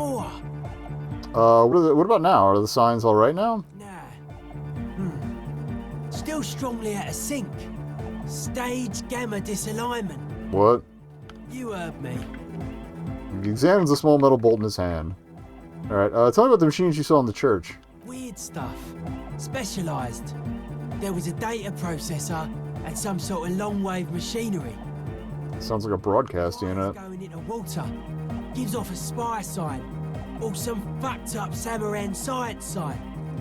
before. What about now? Are the signs all right now? Nah. Still strongly out of sync. Stage gamma disalignment. What? You heard me. He examines the small metal bolt in his hand. Alright, tell me about the machines you saw in the church. Weird stuff. Specialised. There was a data processor and some sort of long-wave machinery. Sounds like a broadcast unit. Going into water. Gives off a spy sign. Or some fucked up Samaran science sign.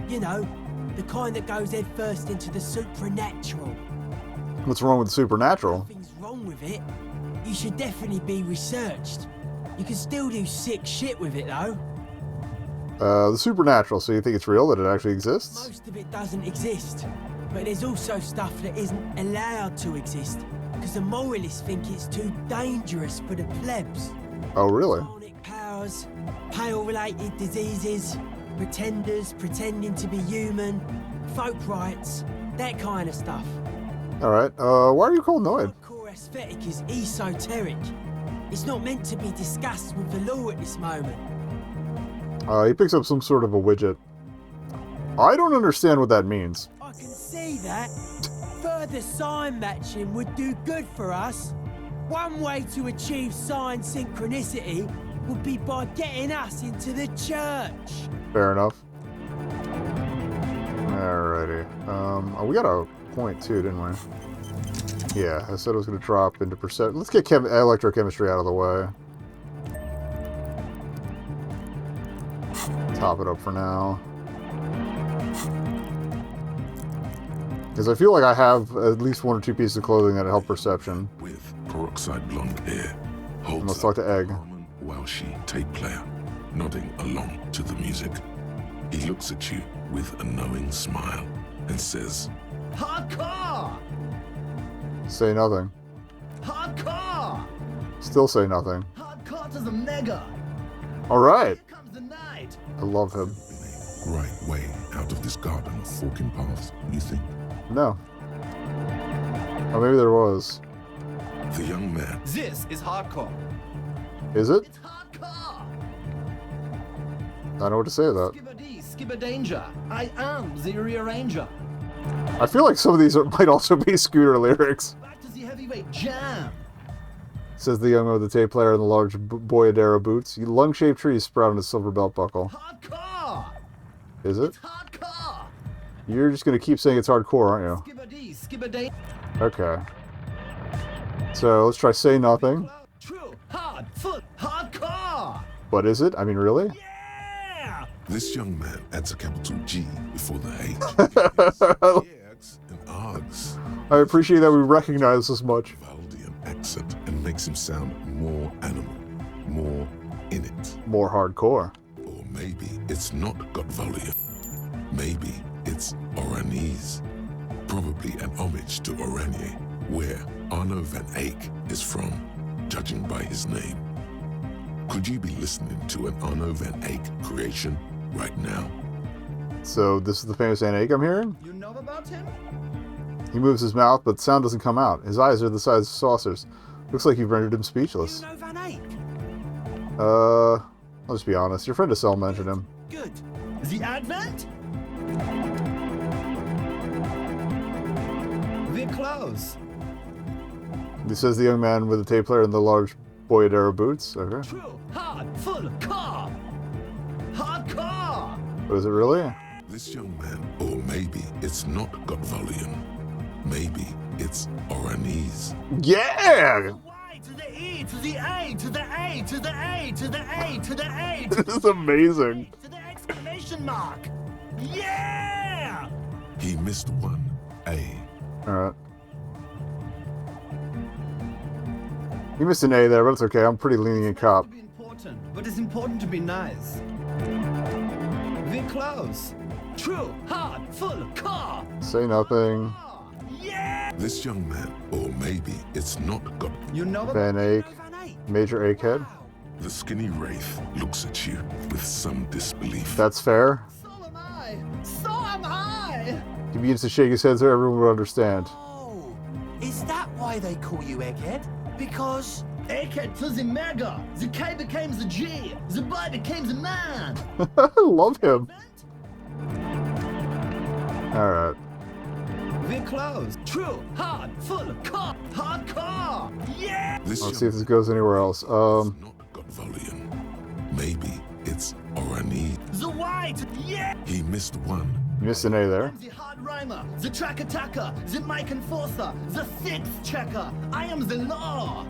You know, the kind that goes head first into the supernatural. What's wrong with the supernatural? Nothing's wrong with it. You should definitely be researched. You can still do sick shit with it though. The supernatural, so you think it's real, that it actually exists? Most of it doesn't exist. But there's also stuff that isn't allowed to exist. Because the moralists think it's too dangerous for the plebs. Oh, really? Demonic powers, pale-related diseases, pretenders pretending to be human, folk rights, that kind of stuff. Alright, why are you called Noid? Hardcore aesthetic is esoteric. It's not meant to be discussed with the law at this moment. He picks up some sort of a widget. I don't understand what that means. I can see that. Further sign matching would do good for us. One way to achieve sign synchronicity would be by getting us into the church. Fair enough. Alrighty. We got a point too, didn't we? Yeah, I said I was going to drop into perception. Let's get electrochemistry out of the way. Top it up for now. Because I feel like I have at least one or two pieces of clothing that help perception. With peroxide blonde hair, holds Let's talk to Egg. While she tape player, nodding along to the music. He looks at you with a knowing smile and says, "Hardcore! Say nothing. Hardcore! Still say nothing. Hardcore to the mega! Alright. Here comes the night!" I love him. right way out of this garden of forking paths, you think? No. Oh, maybe there was. The young man. This is hardcore. Is it? It's hardcore! I don't know what to say to that. Skibber-dee, skibber-danger. I am the rearranger. I feel like some of these might also be Scooter lyrics. Back to the heavyweight jam. Says the young man with the tape player and the large Boyadera boots. Lung-shaped trees sprout on his silver belt buckle. Hardcore! Is it? It's hardcore! You're just going to keep saying it's hardcore, aren't you? Skibber-dee, skibber-danger. Okay. So, let's try say nothing. True, hard, full, hardcore! What is it? I mean, really? Yeah! This young man adds a capital G before the H. X and args. I appreciate that we recognize this much. Valdian accent and makes him sound more animal, more in it. More hardcore. Or maybe it's not got volume. Maybe it's Oranese. Probably an homage to Oranje, where Arno van Eyck is from, judging by his name. Could you be listening to an Arno van Eyck creation right now? So, this is the famous Van Eyck I'm hearing? You know about him? He moves his mouth, but sound doesn't come out. His eyes are the size of saucers. Looks like you've rendered him speechless. You know Van Eyck? I'll just be honest. Your friend Estelle mentioned him. Good. The Advent? We're close. He says the young man with the tape player and the large Boyadera boots. Okay. True, hard, full, car! Hardcore! But is it really? This young man, or maybe it's not got volume. Maybe it's Oranese. Yeah! Y to the E to the A to the A to the A to the A to the A This is amazing. to the exclamation mark. Yeah! He missed one A. Alright. You missed an A there, but it's okay. I'm pretty lenient cop. To be important, but it's important to be nice. We're close. True, hard, full, car. Say nothing. Yeah! This young man, or maybe it's not got. You know about Van Eyck. Van Eyck. Major Egghead. The skinny wraith looks at you with some disbelief. That's fair. So am I. So am I. He begins to shake his head so everyone will understand. Oh, is that why they call you Egghead? Because AK to the mega. The K became the G. The boy became the man. I love him. Alright. We're close. True. Hard. Full. Core. Hardcore. Yeah. This Let's see if this goes anywhere else. not got volume. Maybe it's Orani. The white. Yeah. He missed one. You missed an A there. I'm the hard rhymer, the track attacker, the mic enforcer, the sixth checker. I am the law.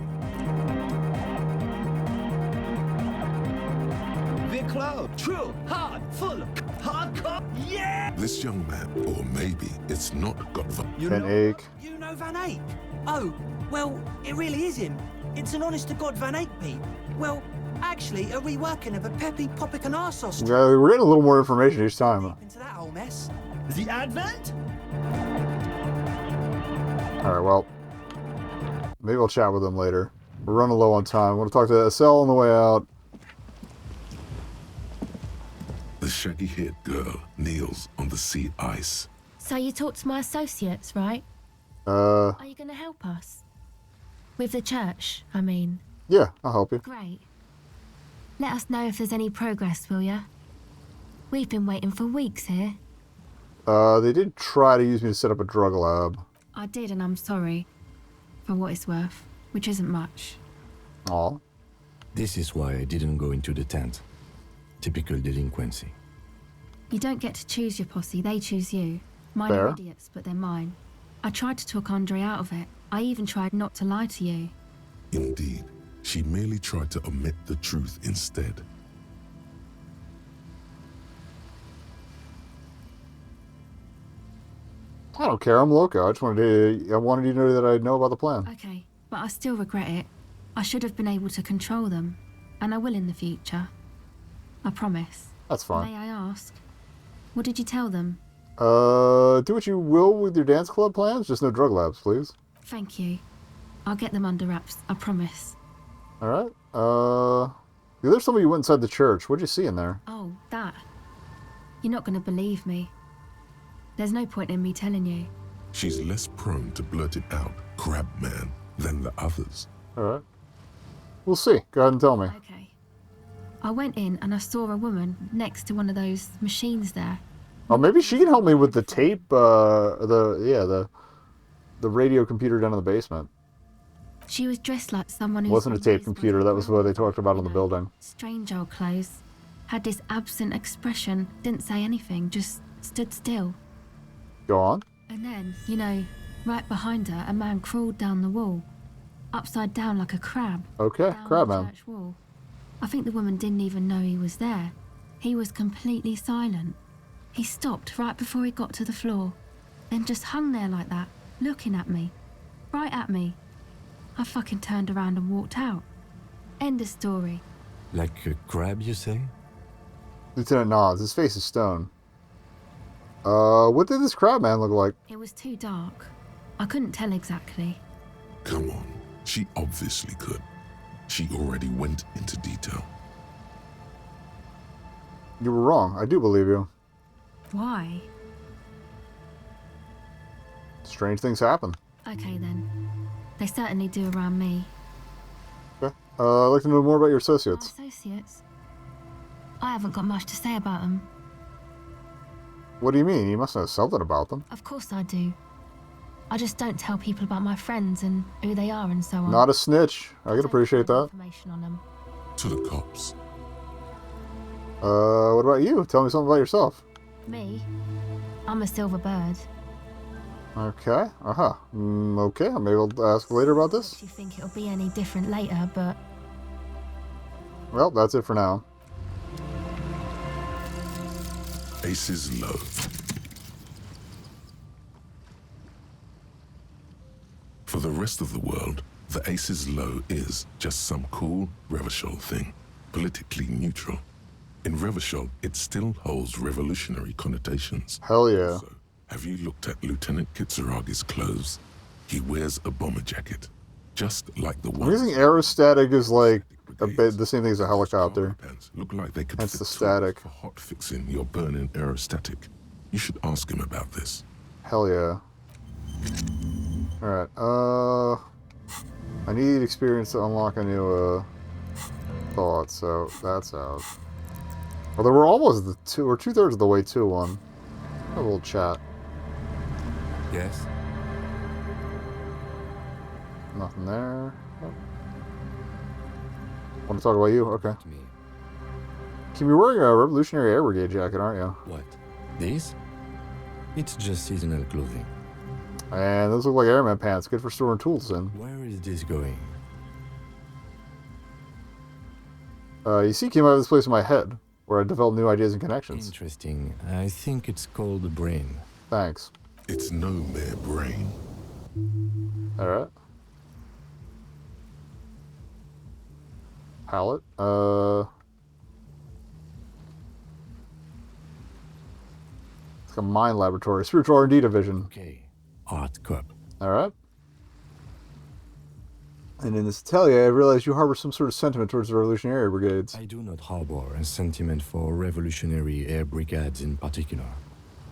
We're close. True. Hard. Full. Hardcore. Yeah. This young man, or maybe it's not got volume. You Van know. Eyck. You know Van Eyck? Oh, well, it really is him. It's an honest-to-God Van Eyck beat. Well, actually, a reworking of a Peppy Popic and Arsos Yeah, we're getting a little more information each time. into that whole mess. The Advent? Alright, well. Maybe I'll chat with them later. We're running low on time. I want to talk to Estelle on the way out. The shaggy-haired girl kneels on the sea ice. So you talked to my associates, right? Uh, Are you going to help us? With the church, I mean. yeah, I'll help you. Great. Let us know if there's any progress, will ya? We've been waiting for weeks here. They did try to use me to set up a drug lab. I did, and I'm sorry. For what it's worth, which isn't much. Aw. This is why I didn't go into the tent. Typical delinquency. You don't get to choose your posse, they choose you. Mine Fair. are idiots, but they're mine. I tried to talk Andre out of it. I even tried not to lie to you. Indeed, she merely tried to omit the truth instead. I don't care. I'm loco. I wanted you to know that I know about the plan. Okay, but I still regret it. I should have been able to control them, and I will in the future. I promise. That's fine. May I ask, what did you tell them? Do what you will with your dance club plans. Just no drug labs, please. Thank you. I'll get them under wraps, I promise. All right. There's somebody who went inside the church. What'd you see in there? Oh, that. You're not going to believe me. There's no point in me telling you. She's less prone to blurt it out, crab man, than the others. All right. We'll see. Go ahead and tell me. Okay. I went in and I saw a woman next to one of those machines there. Oh, maybe she can help me with the tape. The radio computer down in the basement. She was dressed like someone who Wasn't a tape computer. That was what they talked about in the building. Strange old clothes. Had this absent expression. Didn't say anything. Just stood still. Go on. And then, you know, right behind her, a man crawled down the wall. Upside down like a crab. Okay, Down crab the man. church wall. I think the woman didn't even know he was there. He was completely silent. He stopped right before he got to the floor. Then just hung there like that, looking at me. Right at me. I fucking turned around and walked out. End of story. Like a crab, you say? Lieutenant nods. His face is stone. What did this crab man look like? It was too dark. I couldn't tell exactly. Come on, she obviously could. She already went into detail. You were wrong. I do believe you. Why? Strange things happen. Okay then. They certainly do around me. Okay. I'd like to know more about your My associates. associates? I haven't got much to say about them. What do you mean? You must know something about them. Of course I do. I just don't tell people about my friends and who they are and so on. Not a snitch. I can appreciate that. Information on them. To the cops. What about you? Tell me something about yourself. Me? I'm a silver bird. Okay. Uh-huh. Okay. Maybe I'll ask later about this. Do you think it'll be any different later, but Well, that's it for now. Aces low. For the rest of the world, the Aces low is just some cool Revachol thing, politically neutral. In Revachol, it still holds revolutionary connotations. Hell yeah. So, have you looked at Lieutenant Kitsuragi's clothes? He wears a bomber jacket, just like the I'm one. guessing aerostatic is like a bit the same thing as a helicopter. Pants look like they could Hence fit the tools static. for hot fixing your burning aerostatic. You should ask him about this. Hell yeah. Alright, I need experience to unlock a new thought, so that's out. Although we're almost we're 2/3 of the way to one. Have a little chat. Yes? Nothing there. Oh. Want to talk about you? Okay. Me. Can be wearing a Revolutionary Air Brigade jacket, aren't you? What? This? It's just seasonal clothing. And those look like airman pants. Good for storing tools in. Where is this going? You see, came out of this place in my head, where I developed new ideas and connections. Interesting. I think it's called the brain. Thanks. It's no mere brain. Alright. Palette. It's like a mine laboratory. Spiritual R&D division. Okay. Art cup. Alright. And in this atelier, I realized you harbor some sort of sentiment towards the Revolutionary Brigades. I do not harbor a sentiment for revolutionary air brigades in particular.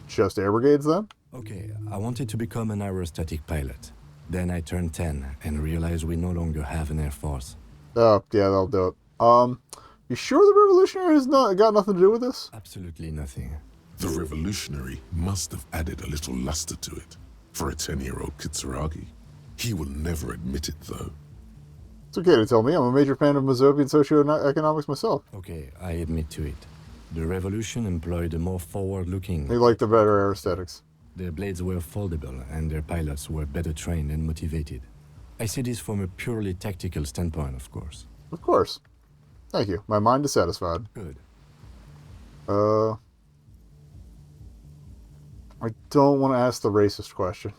Just air brigades, then? Okay, I wanted to become an aerostatic pilot. Then I turned 10 and realized we no longer have an air force. Oh, yeah, they'll do it. You sure the Revolutionary has got nothing to do with this? Absolutely nothing. The revolutionary must have added a little luster to it for a 10-year-old Kitsuragi. He will never admit it, though. It's okay to tell me. I'm a major fan of Mazopian socioeconomics myself. Okay, I admit to it. The revolution employed a more forward-looking... They like the better aesthetics. Their blades were foldable, and their pilots were better trained and motivated. I see this from a purely tactical standpoint, of course. Of course. Thank you. My mind is satisfied. Good. I don't want to ask the racist question.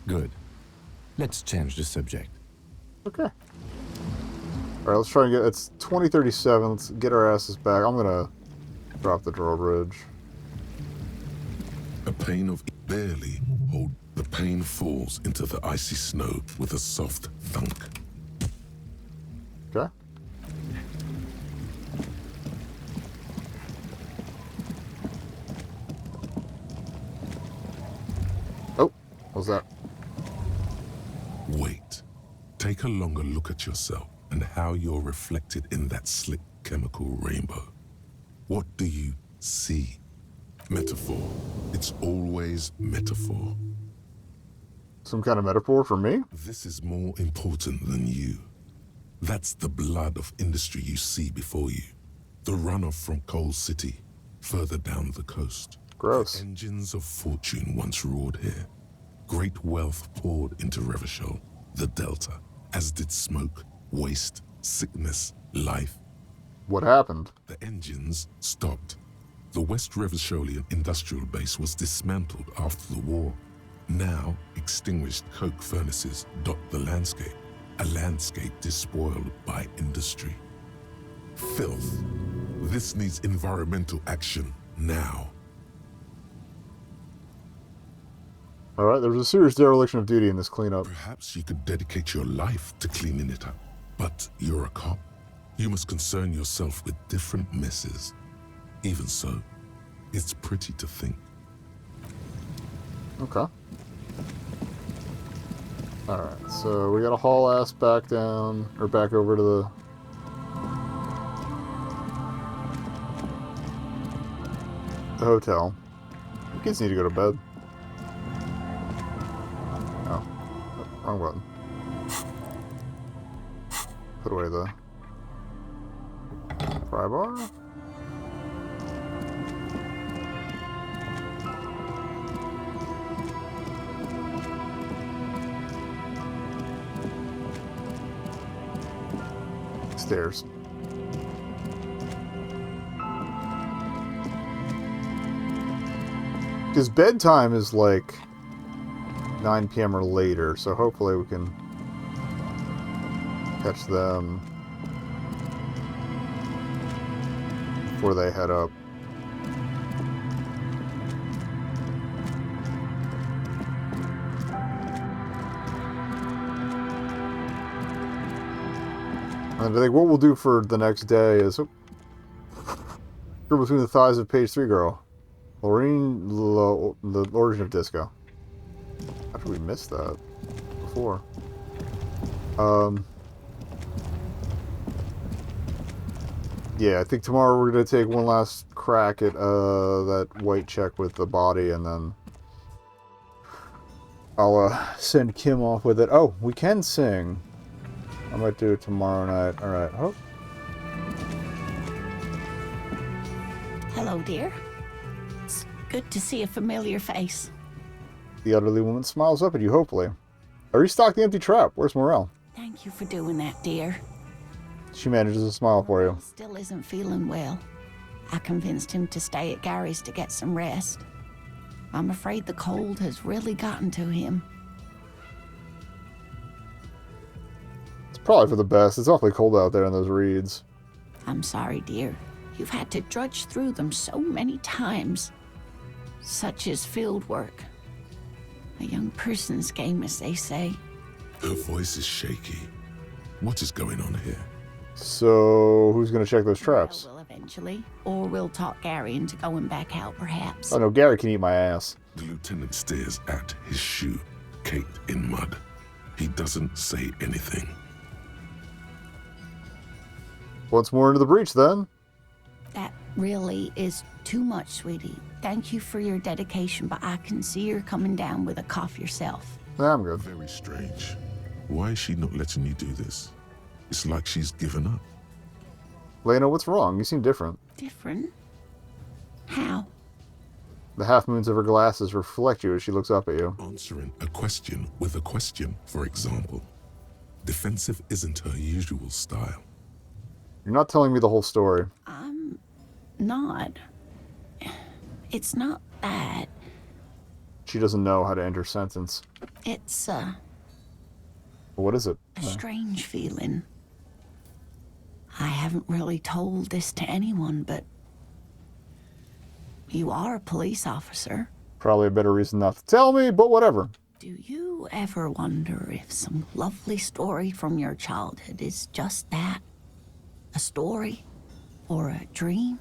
Good. Let's change the subject. Okay. Alright, let's try and get... It's 2037. Let's get our asses back. I'm gonna drop the drawbridge. A pane of barely hold. The pane falls into the icy snow with a soft thunk. Okay. Oh, what was that? Wait. Take a longer look at yourself and how you're reflected in that slick chemical rainbow. What do you see? Metaphor. It's always metaphor. Some kind of metaphor for me? This is more important than you. That's the blood of industry you see before you. The runoff from Coal City, further down the coast. Gross. Engines of fortune once roared here. Great wealth poured into Revachol, the Delta, as did smoke, waste, sickness, life. What happened? The engines stopped. The West Revacholian industrial base was dismantled after the war. Now, extinguished coke furnaces dot the landscape, a landscape despoiled by industry. Filth. This needs environmental action now. Alright, there was a serious dereliction of duty in this cleanup. Perhaps you could dedicate your life to cleaning it up. But you're a cop. You must concern yourself with different messes. Even so, it's pretty to think. Okay. Alright, so we gotta haul ass back down, or back over to the... hotel. You kids need to go to bed. Oh. Wrong button. Put away the... pry bar? Stairs. Because bedtime is like 9 p.m. or later, so hopefully we can catch them before they head up. And I think what we'll do for the next day is... Oh, between the thighs of page 3 girl. Lorraine, the origin of disco. How did we miss that before? Yeah, I think tomorrow we're gonna take one last crack at that white check with the body, and then I'll send Kim off with it. Oh, we can sing. I might do it tomorrow night. All right. Oh. Hello, dear. It's good to see a familiar face. The elderly woman smiles up at you, hopefully. I restocked the empty trap. Where's Morel? Thank you for doing that, dear. She manages to smile for you. Still isn't feeling well. I convinced him to stay at Gary's to get some rest. I'm afraid the cold has really gotten to him. It's probably for the best. It's awfully cold out there in those reeds. I'm sorry, dear. You've had to drudge through them so many times. Such is field work. A young person's game, as they say. Her voice is shaky. What is going on here? So, who's going to check those traps? Well, will eventually. Or we'll talk Gary into going back out, perhaps. Oh no, Gary can eat my ass. The lieutenant stares at his shoe, caked in mud. He doesn't say anything. What's more into the breach, then? That really is too much, sweetie. Thank you for your dedication, but I can see you're coming down with a cough yourself. Nah, I'm good. Very strange. Why is she not letting you do this? It's like she's given up. Lena, what's wrong? You seem different. Different? How? The half moons of her glasses reflect you as she looks up at you. Answering a question with a question, for example. Defensive isn't her usual style. You're not telling me the whole story. I'm not. It's not that. She doesn't know how to end her sentence. It's, What is it? a strange feeling. I haven't really told this to anyone, but you are a police officer. Probably a better reason not to tell me, but whatever. Do you ever wonder if some lovely story from your childhood is just that? A story? Or a dream?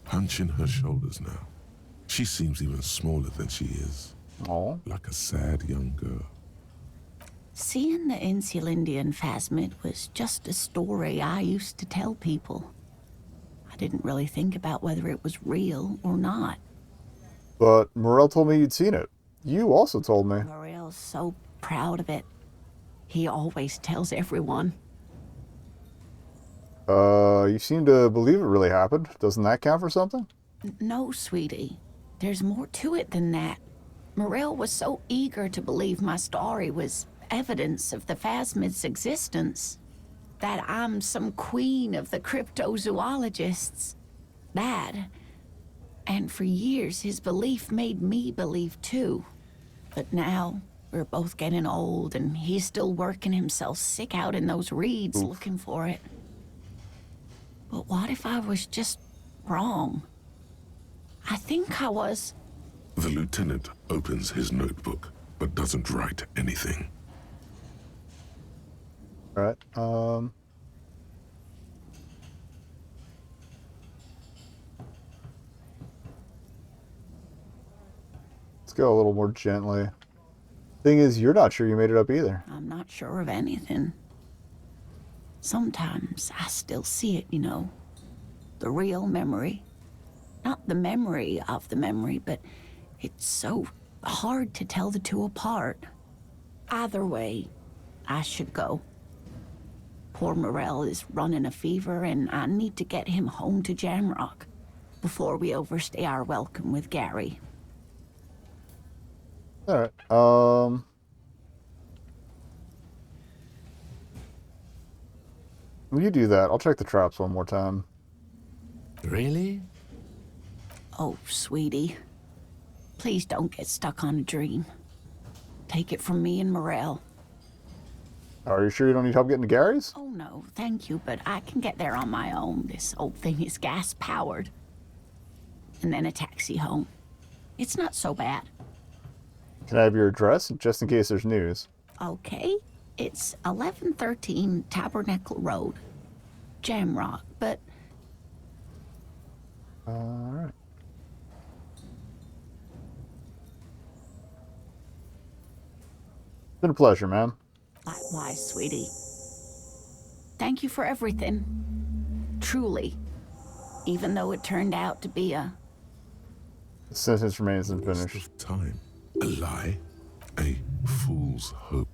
Hunching her shoulders now. She seems even smaller than she is. Oh. Like a sad young girl. Seeing the Insulindian phasmid was just a story I used to tell people. I didn't really think about whether it was real or not. But Morel told me you'd seen it. You also told me. Morel's so proud of it. He always tells everyone. You seem to believe it really happened. Doesn't that count for something? No, sweetie. There's more to it than that. Morel was so eager to believe my story was evidence of the phasmid's existence. That I'm some queen of the cryptozoologists. That. And for years, his belief made me believe too. But now, we're both getting old, and he's still working himself sick out in those reeds looking for it. But what if I was just wrong? I think I was. The lieutenant opens his notebook, but doesn't write anything. Alright, let's go a little more gently. Thing is, you're not sure you made it up either. I'm not sure of anything. Sometimes I still see it, you know. The real memory. Not the memory of the memory, but it's so hard to tell the two apart. Either way, I should go. Poor Morel is running a fever, and I need to get him home to Jamrock before we overstay our welcome with Gary. Alright, will you do that? I'll check the traps one more time. Really? Oh, sweetie. Please don't get stuck on a dream. Take it from me and Morel. Are you sure you don't need help getting to Gary's? Oh no, thank you, but I can get there on my own. This old thing is gas-powered. And then a taxi home. It's not so bad. Can I have your address, just in case there's news? Okay, it's 1113 Tabernacle Road. Jamrock, but Alright. Been a pleasure, man. likewise, sweetie. Thank you for everything. Truly. Even though it turned out to be a... The sentence remains Waste unfinished. of time. A lie. A fool's hope.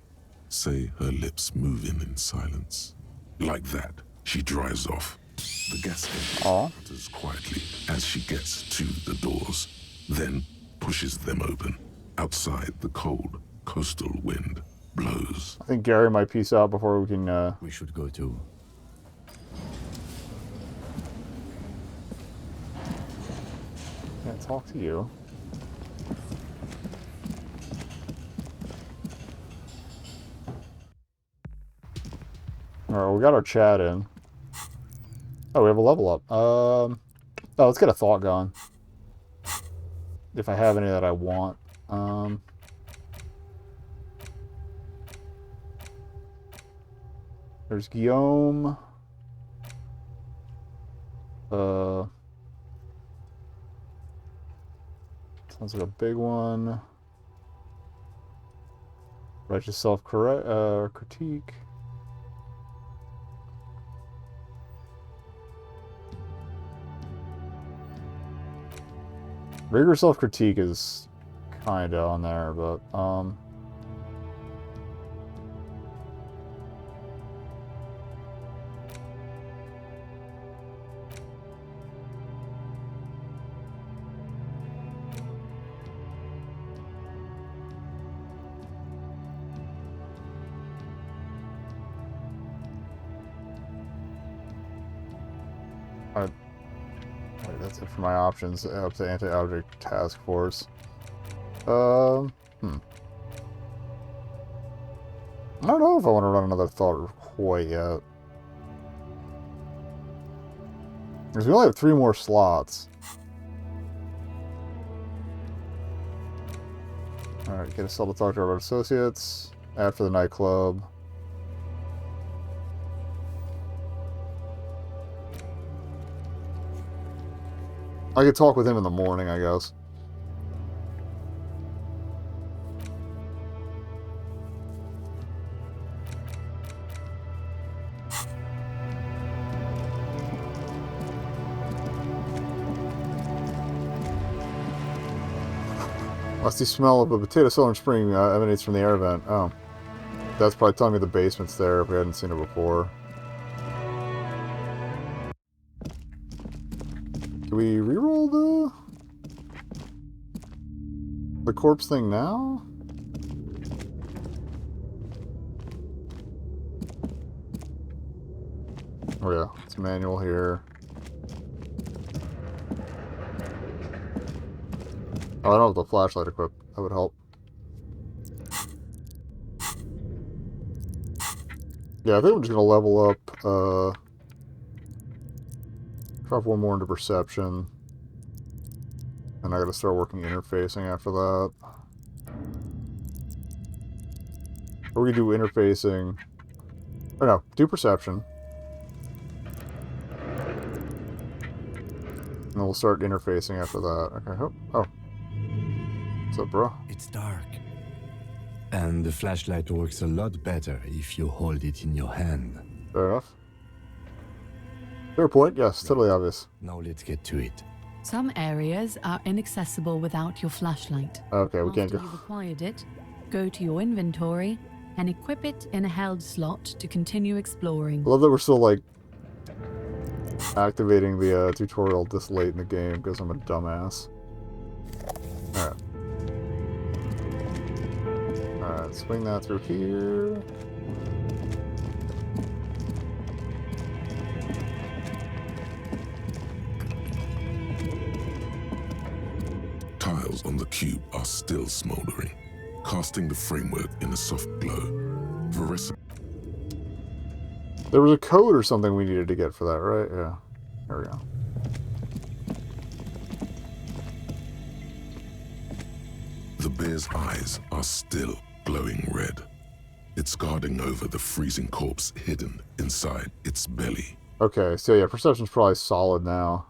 Say her lips moving in silence. Like that, she drives off. The gas engine sputters quietly as she gets to the doors, then pushes them open. Outside, the cold coastal wind blows. I think Gary might peace out before we can, We should go too. Can't talk to you. Alright, we got our chat in. Oh, we have a level up. Oh, let's get a thought going. If I have any that I want. There's Guillaume. Sounds like a big one. Righteous self-critique. Rigorous self-critique is kinda on there, but wait, that's it for my options. Up to anti-object task force. I don't know if I want to run another thought quite yet. Because we only have 3 more slots. Alright, get a cell to talk to our associates. After the nightclub. I could talk with him in the morning, I guess. Musty smell of a potato cellar in spring emanates from the air vent. Oh. That's probably telling me the basement's there if we hadn't seen it before. Do we reroll the corpse thing now? Oh yeah, it's manual here. Oh, I don't have the flashlight equipped. That would help. Yeah, I think I'm just gonna level up, drop 1 more into perception. And I gotta start working interfacing after that. Or we can do interfacing. Oh no, do perception. And then we'll start interfacing after that. Okay, oh. What's up, bro? It's dark. And the flashlight works a lot better if you hold it in your hand. Fair enough. Fair point, yes, totally obvious. Now let's get to it. Some areas are inaccessible without your flashlight. Okay, we can't After go. you've acquired it, go to your inventory and equip it in a held slot to continue exploring. I love that we're still, like, activating the tutorial this late in the game because I'm a dumbass. Alright. Alright, swing that through here. Tiles on the cube are still smoldering, casting the framework in a soft glow. There was a code or something we needed to get for that, right? Yeah. There we go. The bear's eyes are still glowing red. It's guarding over the freezing corpse hidden inside its belly. Okay, so yeah, perception's probably solid now.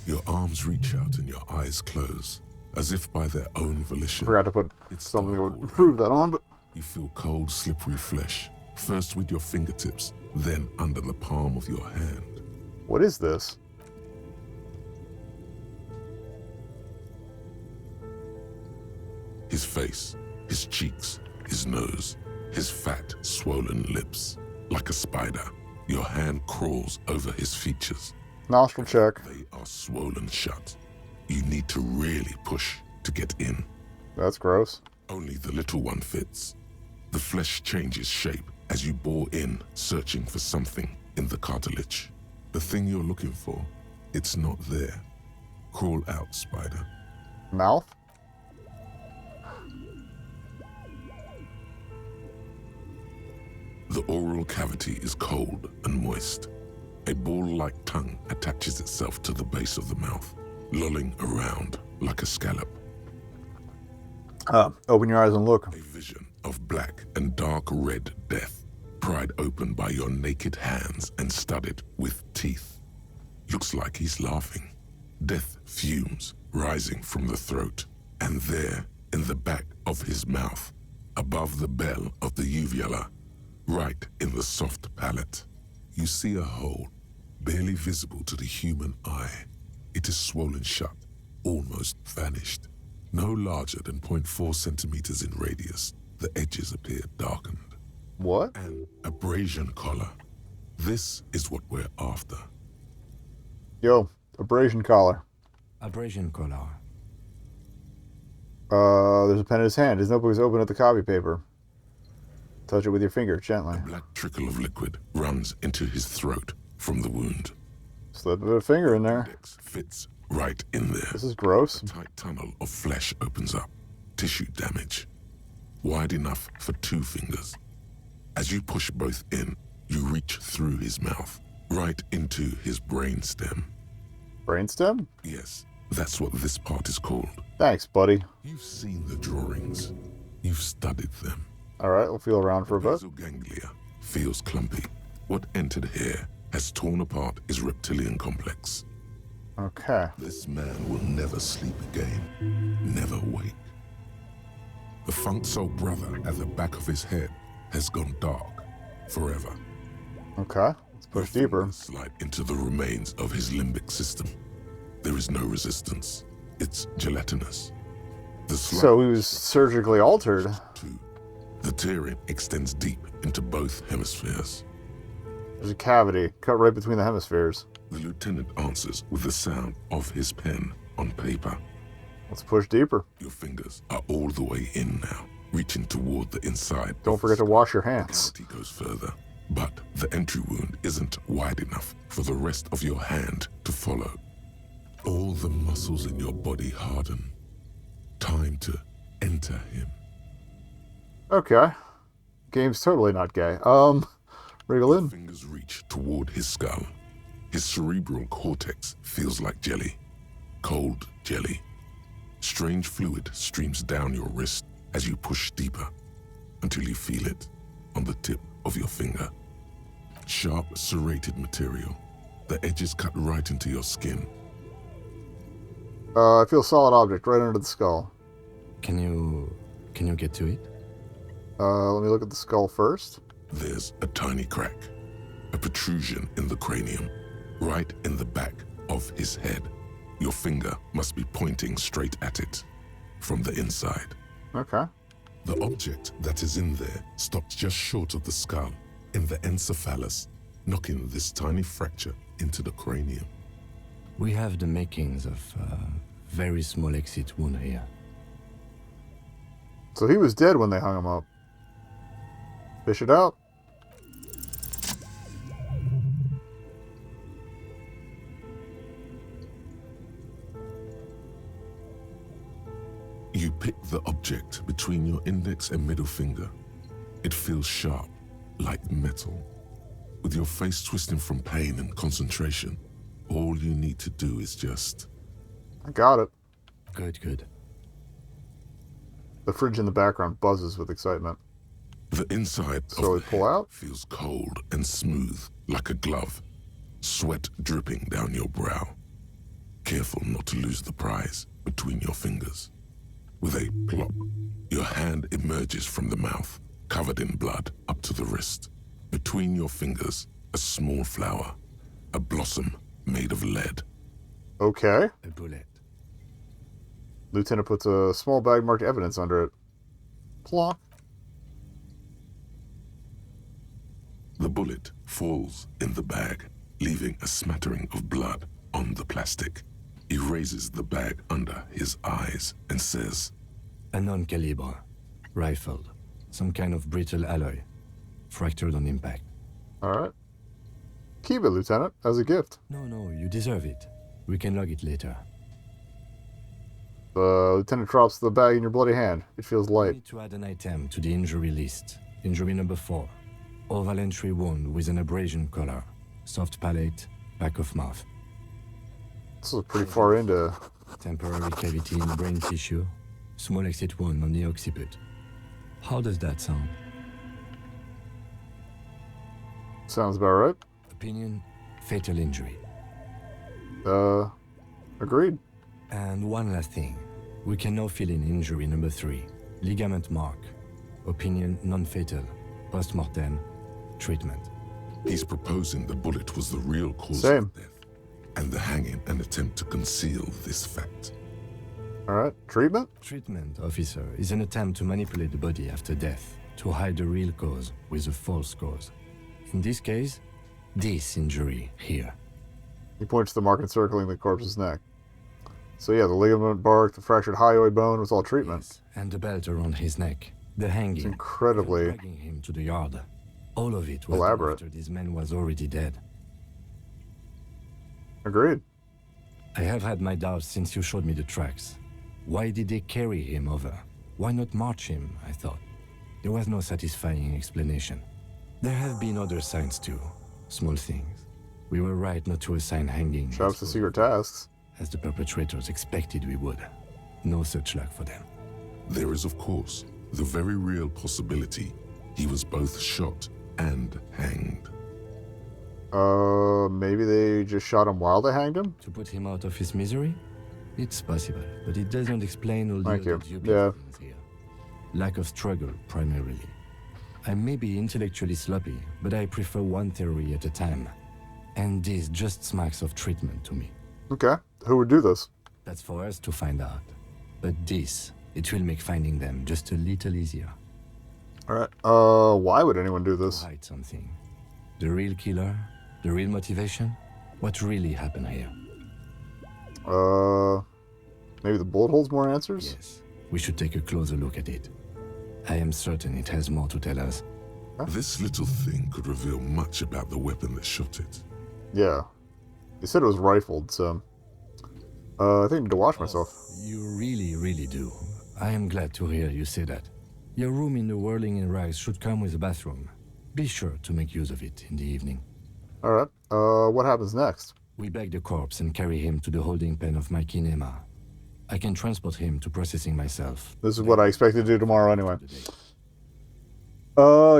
Your arms reach out and your eyes close, as if by their own volition. Forgot to put It's something that dark would already. prove that on, but You feel cold, slippery flesh First with your fingertips, then under the palm of your hand. What is this? His face, his cheeks, his nose, his fat, swollen lips. Like a spider, your hand crawls over his features. Nostril check. They are swollen shut. You need to really push to get in. That's gross. Only the little one fits. The flesh changes shape as you bore in, searching for something in the cartilage. The thing you're looking for, it's not there. Crawl out, spider. Mouth? The oral cavity is cold and moist. A ball-like tongue attaches itself to the base of the mouth, lolling around like a scallop. Open your eyes and look. A vision of black and dark red death, pried open by your naked hands and studded with teeth. Looks like he's laughing. Death fumes rising from the throat, and there, in the back of his mouth, above the bell of the uvula, right in the soft palate, you see a hole, barely visible to the human eye. It is swollen shut, almost vanished. No larger than 0.4 centimeters in radius, the edges appear darkened. What? An abrasion collar. This is what we're after. Yo, abrasion collar. Abrasion collar. There's a pen in his hand. His notebook is open at the copy paper. Touch it with your finger, gently. A black trickle of liquid runs into his throat from the wound. Slip a finger in there. Index fits right in there. This is gross. A tight tunnel of flesh opens up. Tissue damage. Wide enough for 2 fingers. As you push both in, you reach through his mouth, right into his brainstem. Brainstem? Yes, that's what this part is called. Thanks, buddy. You've seen the drawings. You've studied them. Alright, we'll feel around for a bit. Basal ganglia feels clumpy. What entered here has torn apart his reptilian complex. Okay. This man will never sleep again, never wake. The funk soul brother at the back of his head has gone dark forever. Okay, let's push deeper. Slide into the remains of his limbic system. There is no resistance. It's gelatinous. So he was surgically altered. The tearing extends deep into both hemispheres. There's a cavity cut right between the hemispheres. The lieutenant answers with the sound of his pen on paper. Let's push deeper. Your fingers are all the way in now, reaching toward the inside. Don't forget to wash your hands. The cavity goes further, but the entry wound isn't wide enough for the rest of your hand to follow. All the muscles in your body harden. Time to enter him. Okay. Game's totally not gay. Wriggle in. Fingers reach toward his skull. His cerebral cortex feels like jelly. Cold jelly. Strange fluid streams down your wrist as you push deeper until you feel it on the tip of your finger. Sharp, serrated material. The edges cut right into your skin. I feel a solid object right under the skull. Can you get to it? Let me look at the skull first. There's a tiny crack, a protrusion in the cranium, right in the back of his head. Your finger must be pointing straight at it from the inside. Okay. The object that is in there stops just short of the skull, in the encephalus, knocking this tiny fracture into the cranium. We have the makings of a very small exit wound here. So he was dead when they hung him up. Fish it out. You pick the object between your index and middle finger. It feels sharp, like metal. With your face twisting from pain and concentration, all you need to do is just... I got it. Good. The fridge in the background buzzes with excitement. The inside So we of the pull head out? feels cold and smooth, like a glove. Sweat dripping down your brow. Careful not to lose the prize between your fingers. With a plop, your hand emerges from the mouth, covered in blood up to the wrist. Between your fingers, a small flower, a blossom made of lead. Okay. A bullet. Lieutenant puts a small bag marked evidence under it. Plonk. The bullet falls in the bag, leaving a smattering of blood on the plastic. He raises the bag under his eyes and says, A non-caliber. Rifled. Some kind of brittle alloy. Fractured on impact. Alright. Keep it, Lieutenant, as a gift. No, you deserve it. We can log it later. The Lieutenant drops the bag in your bloody hand. It feels We light. need to add an item to the injury list. Injury number 4. Oval entry wound with an abrasion collar. Soft palate, back of mouth. This is pretty far into... Temporary cavity in brain tissue. Small exit wound on the occiput. How does that sound? Sounds about right. Opinion, fatal injury. Agreed. And one last thing. We can now fill in injury number 3. Ligament mark. Opinion, non-fatal. Post-mortem. Treatment. he's proposing the bullet was the real cause Same. of death, and the hanging an attempt to conceal this fact. Alright, treatment? Treatment, officer, is an attempt to manipulate the body after death, to hide the real cause with a false cause. In this case, this injury here. He points to the mark encircling the corpse's neck. So yeah, the ligament bark, the fractured hyoid bone was all treatment. Yes, and the belt around his neck, the hanging, It's incredibly dragging him to the yard. All of it was done elaborate. after this man was already dead. Agreed. I have had my doubts since you showed me the tracks. Why did they carry him over? Why not march him, I thought. There was no satisfying explanation. There have been other signs too. Small things. We were right not to assign hanging Jobs to secret tasks. as the perpetrators expected we would. No such luck for them. There is, of course, the very real possibility he was both shot and hanged. Maybe they just shot him while they hanged him? To put him out of his misery? It's possible, but it doesn't explain all the Thank you. other dubious Yeah. things here. Lack of struggle, primarily. I may be intellectually sloppy, but I prefer one theory at a time. And this just smacks of treatment to me. Okay. Who would do this? That's for us to find out. But this, it will make finding them just a little easier. Alright. Why would anyone do To this? hide something. The real killer? The real motivation? What really happened here? Maybe the bullet holds more answers? Yes, we should take a closer look at it. I am certain it has more to tell us. This little thing could reveal much about the weapon that shot it. Yeah. They said it was rifled, so... I think I need to wash myself. You really do. I am glad to hear you say that. Your room in the Whirling in Rags should come with a bathroom. Be sure to make use of it in the evening. Alright. What happens next? We bag the corpse and carry him to the holding pen of my kinema. I can transport him to processing myself. This is what I expect to do tomorrow anyway. Today.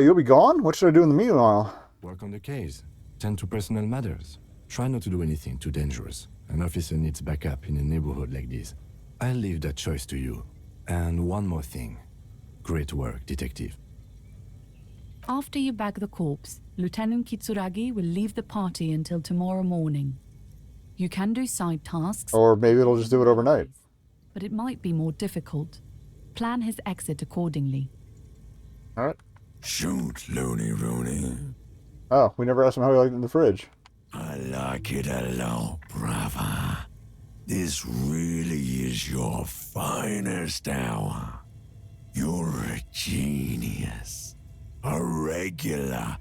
You'll be gone? What should I do in the meanwhile? Work on the case. Tend to personal matters. Try not to do anything too dangerous. An officer needs backup in a neighborhood like this. I'll leave that choice to you. And one more thing. Great work, detective. After you bag the corpse, Lieutenant Kitsuragi will leave the party until tomorrow morning. You can do side tasks, Or maybe it'll just do it overnight. but it might be more difficult. Plan his exit accordingly. Alright. Shoot, Looney Rooney. Oh, we never asked him how he liked it in the fridge. I like it a lot, brother. This really is your finest hour. You're a genius. A regular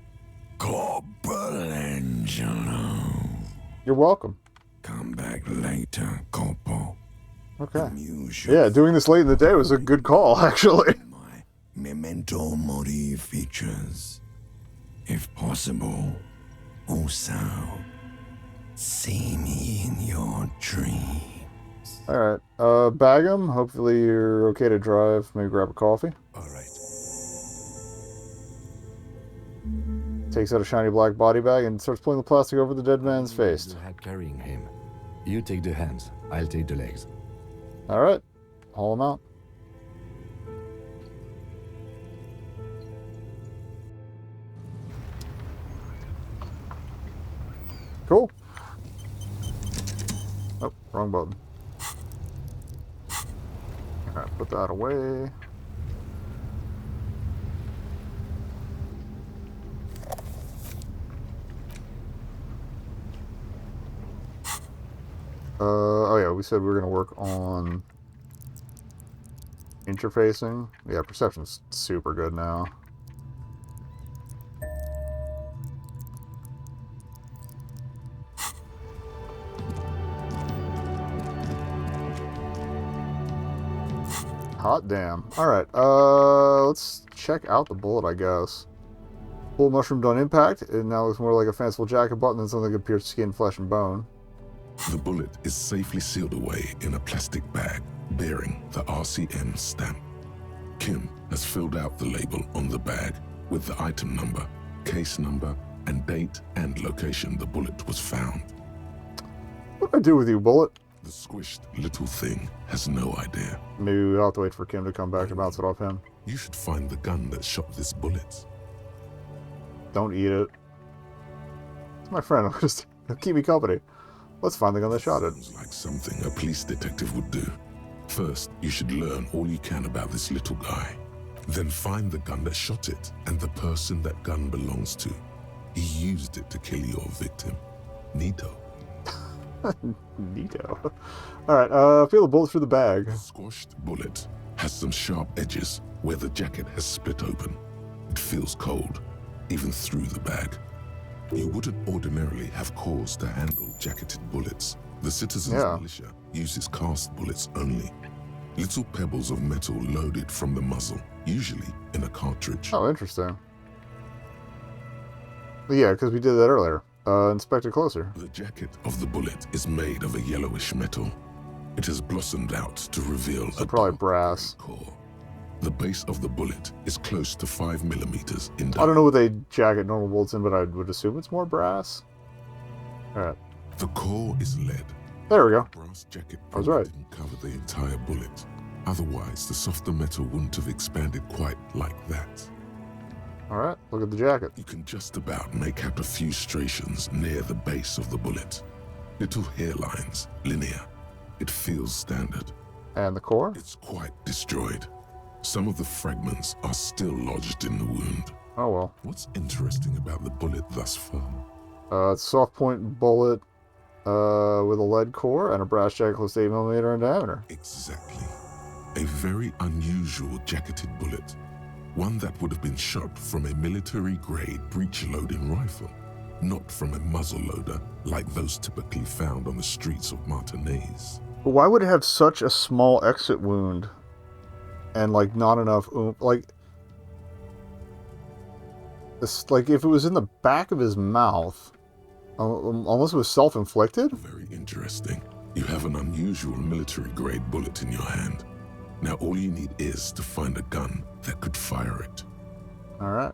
Corporal Angelo. You're welcome. Come back later, Corporal. Okay. Amuse your Yeah, doing this late in the day was a good call, actually. my memento mori features. If possible, also see me in your dreams. Alright. Bag him. Hopefully you're okay to drive. Maybe grab a coffee. All right. Takes out a shiny black body bag and starts pulling the plastic over the dead man's face. You had carrying him. You take the hands. I'll take the legs. Alright. Haul him out. Wrong button. Alright, put that away. Oh yeah, we said we were going to work on interfacing. Yeah, perception's super good now. Hot damn. Alright, let's check out the bullet, I guess. Bullet mushroomed on impact. It now looks more like a fanciful jacket button than something that appears skin, flesh, and bone. The bullet is safely sealed away in a plastic bag bearing the RCM stamp. Kim has filled out the label on the bag with the item number, case number, and date and location the bullet was found. What do I do with you, bullet? The squished little thing has no idea. Maybe we'll have to wait for Kim to come back to bounce it off him. You should find the gun that shot this bullet. Don't eat it. It's my friend. It'll keep me company. Let's find the gun that shot it. Sounds like something a police detective would do. First, you should learn all you can about this little guy. Then find the gun that shot it and the person that gun belongs to. He used it to kill your victim. Neato. Neato. Alright, feel the bullet through the bag. The squashed bullet has some sharp edges where the jacket has split open. It feels cold, even through the bag. You wouldn't ordinarily have cause to handle jacketed bullets. The citizens' militia uses cast bullets only. Little pebbles of metal loaded from the muzzle, usually in a cartridge. Oh, interesting. Yeah, because we did that earlier. Inspect it closer. The jacket of the bullet is made of a yellowish metal. It has blossomed out to reveal a probably brass core. The base of the bullet is close to 5 millimeters in diameter. I don't know what they jacket normal bullets in, but I would assume it's more brass. Alright. The core is lead. There we go. Brass jacket I was right. didn't cover the entire bullet. Otherwise, the softer metal wouldn't have expanded quite like that. Alright, look at the jacket. You can just about make out a few striations near the base of the bullet. Little hairlines, linear. It feels standard. And the core? It's quite destroyed. Some of the fragments are still lodged in the wound. Oh well. What's interesting about the bullet thus far? It's a soft point bullet with a lead core and a brass jacket close to 8mm in diameter. Exactly. A very unusual jacketed bullet. One that would have been shot from a military-grade breech-loading rifle, not from a muzzle-loader like those typically found on the streets of Martinaise. But why would it have such a small exit wound? And, like, not enough oomph? Like, if it was in the back of his mouth, unless it was self-inflicted? Very interesting. You have an unusual military-grade bullet in your hand. Now all you need is to find a gun that could fire it. Alright.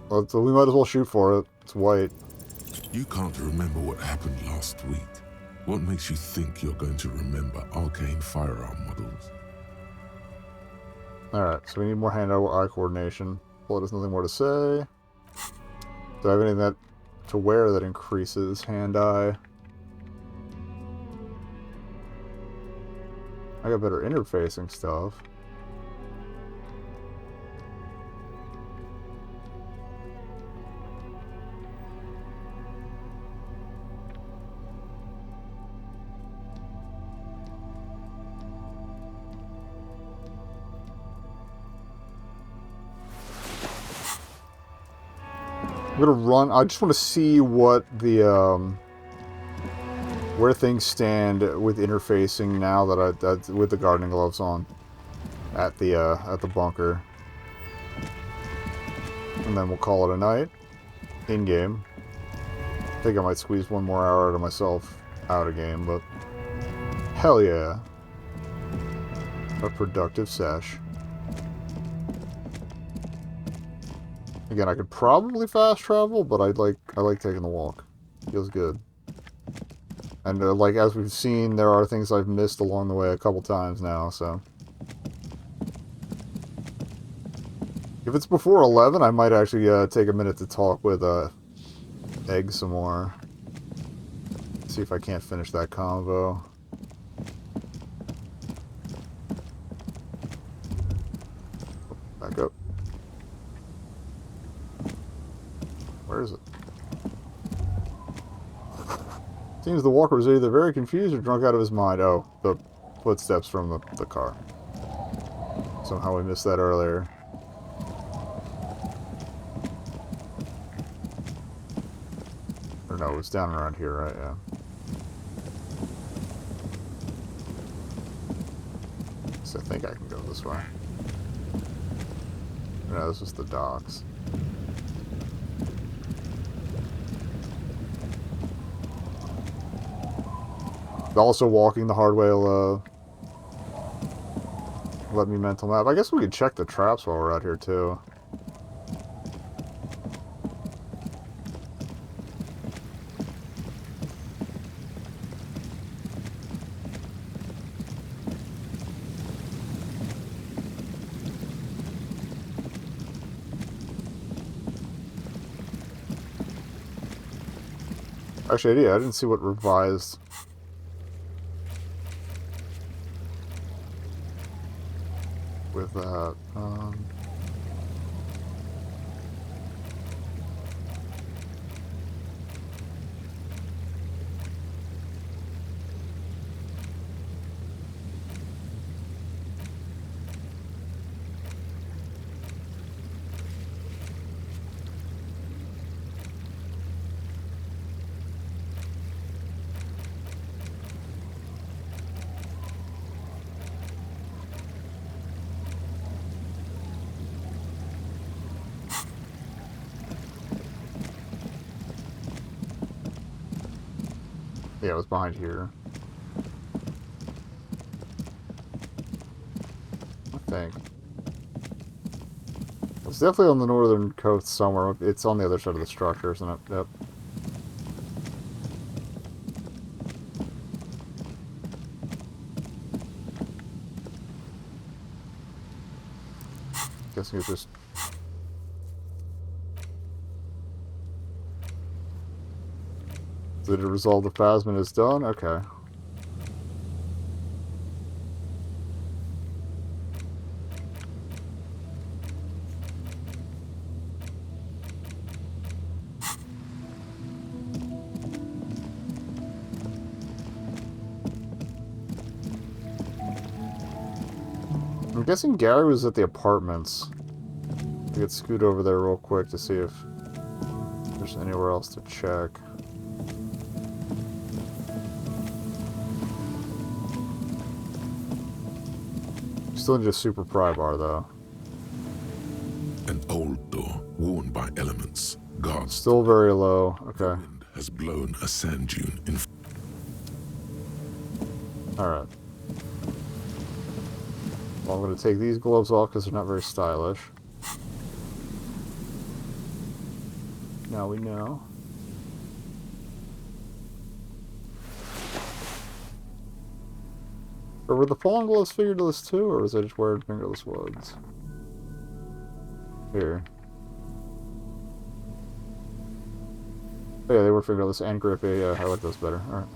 Well, so we might as well shoot for it. It's white. You can't remember what happened last week. What makes you think you're going to remember arcane firearm models? Alright, so we need more hand-eye coordination. Bullet has nothing more to say. Do I have anything to wear that increases hand-eye? I got better interfacing stuff. I'm gonna run. I just want to see what the where things stand with interfacing now that with the gardening gloves on at the bunker, and then we'll call it a night in game. I think I might squeeze one more hour out of myself out of game, but hell yeah, a productive sesh. Again, I could probably fast travel, but I like taking the walk. Feels good. And like as we've seen, there are things I've missed along the way a couple times now. So if it's before 11, I might actually take a minute to talk with Egg some more. See if I can't finish that convo. Back up. Where is it? Seems the walker was either very confused or drunk out of his mind. Oh, the footsteps from the car. Somehow we missed that earlier. Or no, it was down around here, right? Yeah. So I think I can go this way. No, this is the docks. Also walking the hard way will let me mental map. I guess we could check the traps while we're out here too. Actually, yeah, I didn't see what revised. With that, yeah, it was behind here. I think. It's definitely on the northern coast somewhere. It's on the other side of the structure, isn't it? Yep. Guessing it's just... Did it resolve the phasmid is done? Okay. I'm guessing Gary was at the apartments. I could scoot over there real quick to see if there's anywhere else to check. Still need a super pry bar, though. An old door, worn by elements. Guards. Still very low. Okay. Wind has blown a sand dune in. Alright. Well, I'm going to take these gloves off because they're not very stylish. Now we know. Or were the fallen gloves fingerless too, or was I just wearing fingerless ones? Here. Oh, yeah, they were fingerless and grippy. Yeah, I like those better. Alright.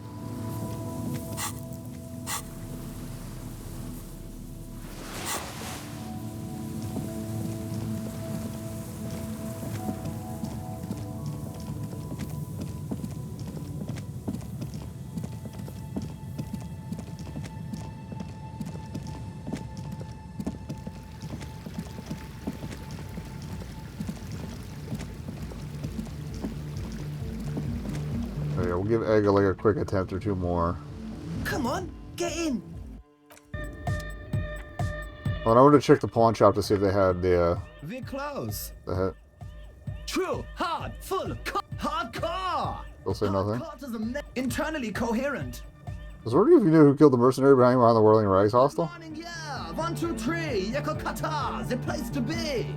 We'll give Egg like a quick attempt or two more. Come on, get in. Well, I wanted to check the pawn shop to see if they had the We're close. hit. True, hard, full, hardcore. They'll say nothing. Internally coherent. I was wondering if you knew who killed the mercenary behind the Whirling Rags hostel? Morning, yeah. 1, 2, 3. Yeko Kata, the place to be.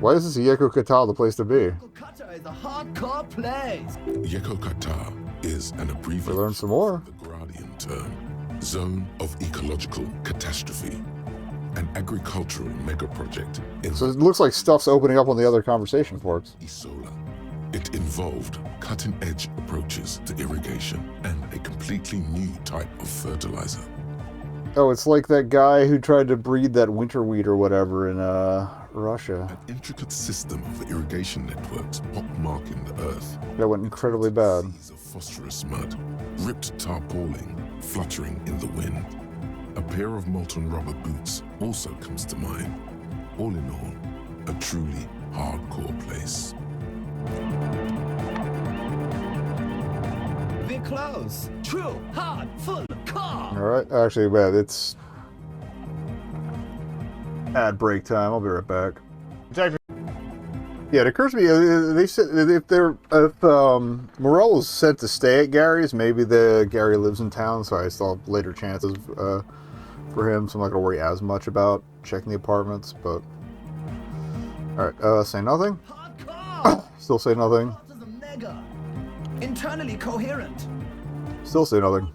Why is this Yeko Kata the place to be? Yeko Kata is a hardcore place. Yeko Kata is an abbreviation. We learned some more. The Gradian term, Zone of Ecological Catastrophe, an agricultural mega project in So it looks like stuff's opening up on the other conversation forks. Isola, It involved cutting-edge approaches to irrigation and a completely new type of fertilizer. Oh, it's like that guy who tried to breed that winter wheat or whatever in Russia. An intricate system of irrigation networks pockmarking the earth. That went incredibly bad. Seas of phosphorus mud, ripped tarpaulin fluttering in the wind. A pair of molten rubber boots also comes to mind. All in all, a truly hardcore place. We're close. True, hard, full, car. Alright, actually, man, it's ad break time. I'll be right back. Yeah, it occurs to me, they said if Morell was sent to stay at Gary's, maybe Gary lives in town, so I still have later chances for him, so I'm not gonna worry as much about checking the apartments, but alright, say nothing. Still say nothing. Internally coherent. Still say nothing.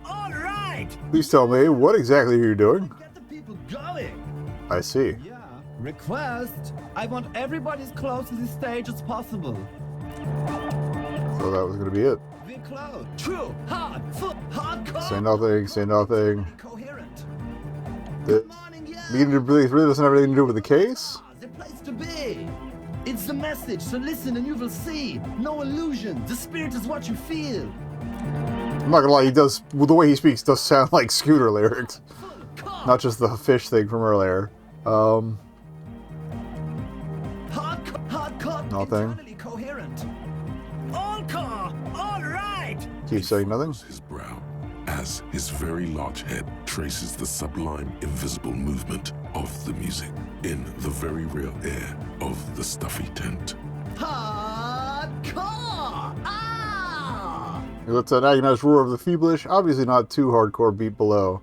All right. Please tell me, what exactly are you doing? Get the people going. I see. Yeah. Request. I want everybody as close to the stage as possible. So that was gonna be it. We're close. True. Hard. Full. Hardcore. Say nothing, say nothing. Coherent. The Morning, yeah. meeting really doesn't have anything to do with the case? The place to be. It's the message, so listen and you will see. No illusion. The spirit is what you feel. I'm not gonna lie, the way he speaks does sound like Scooter lyrics. Not just the fish thing from earlier. Hardcore. Nothing. Internally coherent. All car. All right. Keep saying nothing. His brow as his very large head traces the sublime invisible movement of the music in the very real air of the stuffy tent. Hardcore. Ah! That's an agonized roar of the feeblish, obviously not too hardcore beat below.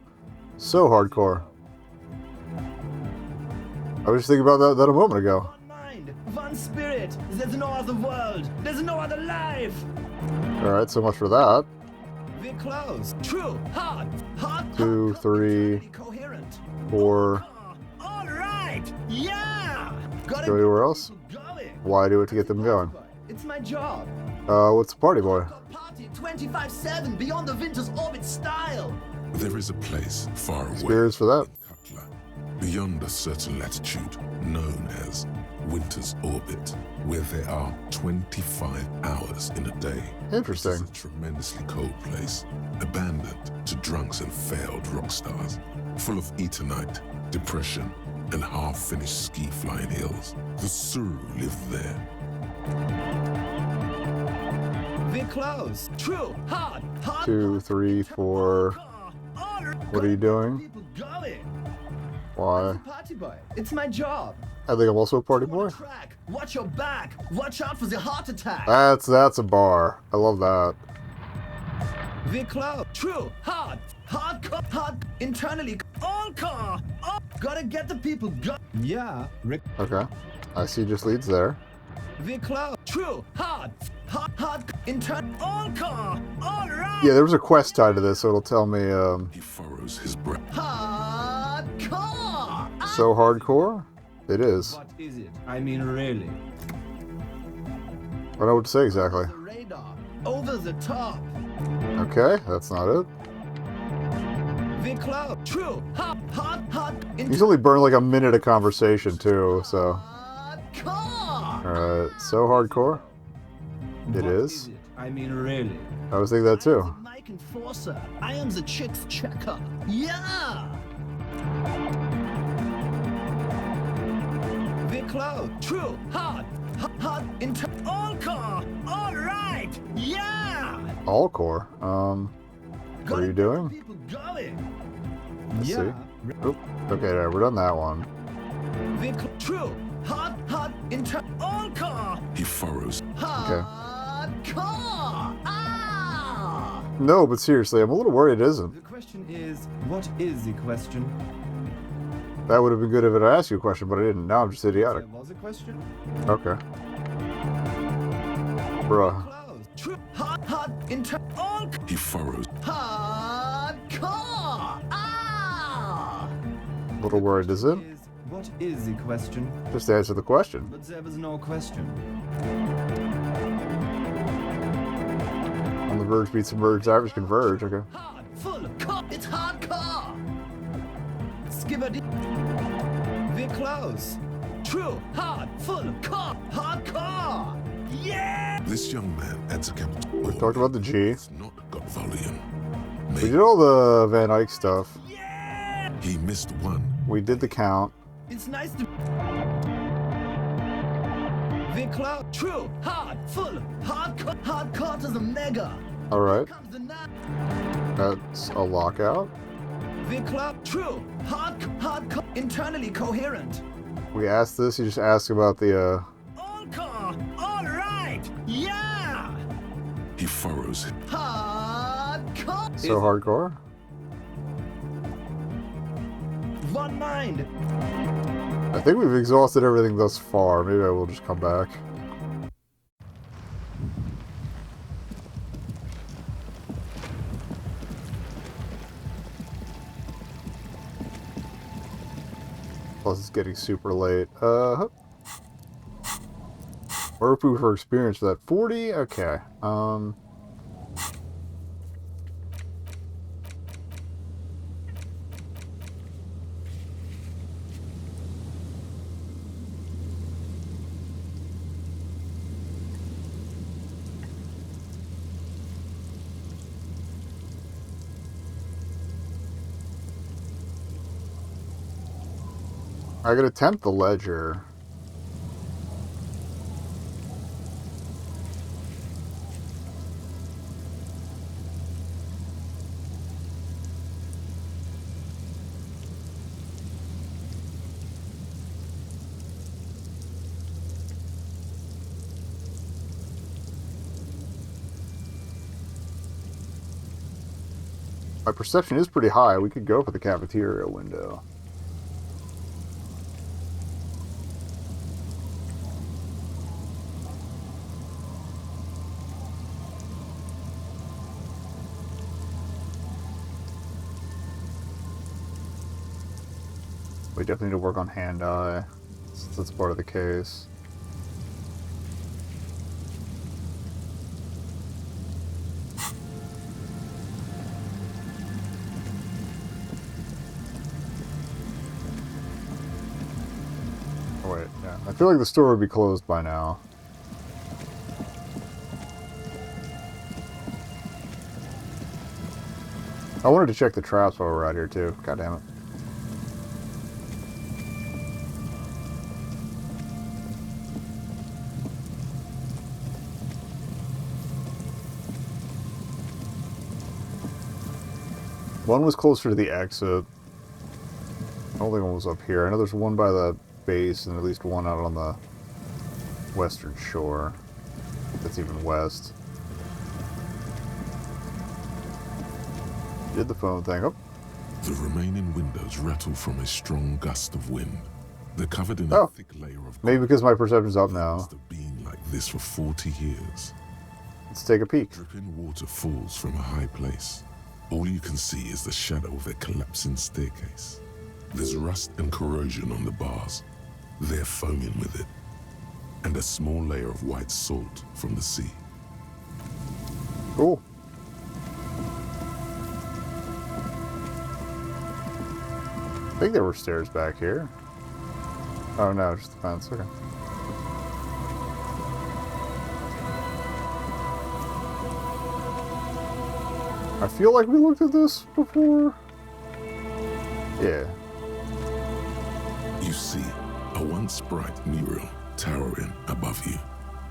So hardcore. I was just thinking about that a moment ago. One mind, one spirit. There's no other world. There's no other life. Alright, so much for that. We're close. True. Hard. 2, 3, Coherent. 4. All right. Yeah. Gotta Go anywhere else? get people going. Why do it to get them going? It's my job. What's the party boy? Party 25/7 beyond the winter's orbit style. There is a place far away Spears for that. in Cutler, beyond a certain latitude known as Winter's Orbit, where there are 25 hours in a day. Interesting. It's a tremendously cold place, abandoned to drunks and failed rock stars, full of etonite, depression, and half-finished ski-flying hills. The Suru live there. We're close. True. Hard. 2, 3, 4. What are you doing? People going. Why? Party boy. It's my job. I think I'm also a party boy. Track. Watch your back. Watch out for the heart attack. That's a bar. I love that. We're close. True. Hard. Internally. All car. Gotta get the people go. Yeah. Okay. I see just leads there. We're close. True. Hard. All car. All right. Yeah, there was a quest tied to this, so it'll tell me, He furrows his brow. Hardcore. so hardcore? It is. What is it? I mean, really. I don't know what to say exactly. The radar. Over the top. Okay, that's not it. We're close. True. Hard. He's only burned like a minute of conversation, too, so. Hardcore. Alright, so hardcore? It What is. it? I mean, really. I was thinking that, too. I am the Mike Enforcer. I am the chick's checker. Yeah. We're close. True. Hard. All car. All right. Yeah. All core. What are you doing? People going. Let's Yeah. see. Oop. Okay, there, we're done that one. We're true. Hard. All car. He furrows. Hardcore. Ah. No, but seriously, I'm a little worried it isn't. The question is, what is the question? That would have been good if it asked you a question, but I didn't. Now I'm just idiotic. There was a question? Okay. Bruh. Close. True. All He furrows. hardcore. Ah. A little worried, is it? What is the question? Just answer the question. But there was no question. Submerge beats Submerge, Average Converge, okay. Hard, full, car. It's hardcore. Skipper D. We're close. True, hard, full, car. Hardcore. Yeah! This young man adds a capital. We talked about the G. It's not got volume. We Maybe did all the Van Eyck stuff. he missed one. We did the count. It's nice to. We're close. True, hard, full, hardcore. Hardcore to the mega. Alright. Comes the night. That's a lockout. We're close. True, hardcore. Internally coherent. We asked this, you just asked about the, All car. All right. Yeah. He furrows it. Hardcore. so hardcore. One mind. I think we've exhausted everything thus far. Maybe I will just come back. Plus it's getting super late. What are we for experience for that? 40? Okay. I could attempt the ledger. My perception is pretty high. We could go for the cafeteria window. We definitely need to work on hand-eye, since that's part of the case. Oh wait, yeah. I feel like the store would be closed by now. I wanted to check the traps while we're out here too. God damn it. One was closer to the exit. I don't think one was up here. I know there's one by the base and at least one out on the western shore. That's even west. Did the phone thing. Oh. The remaining windows rattle from a strong gust of wind. They're covered in a thick layer of maybe because my perception's up now. must have been like this for 40 years. Let's take a peek. Dripping water falls from a high place. All you can see is the shadow of a collapsing staircase. There's rust and corrosion on the bars. They're foaming with it. And a small layer of white salt from the sea. Cool. I think there were stairs back here. Oh no, just the fence. Okay. I feel like we looked at this before. Yeah. You see a once bright mural towering above you.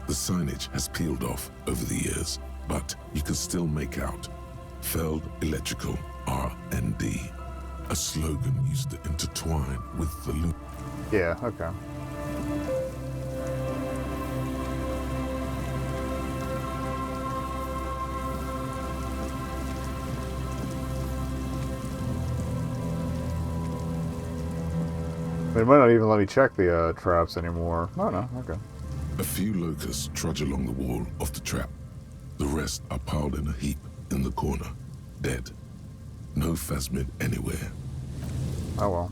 The signage has peeled off over the years, but you can still make out Feld Electrical R&D, a slogan used to intertwine with the loop. Yeah, okay. They might not even let me check the traps anymore. Oh no, okay. A few locusts trudge along the wall of the trap. The rest are piled in a heap in the corner, dead. No phasmid anywhere. Oh well.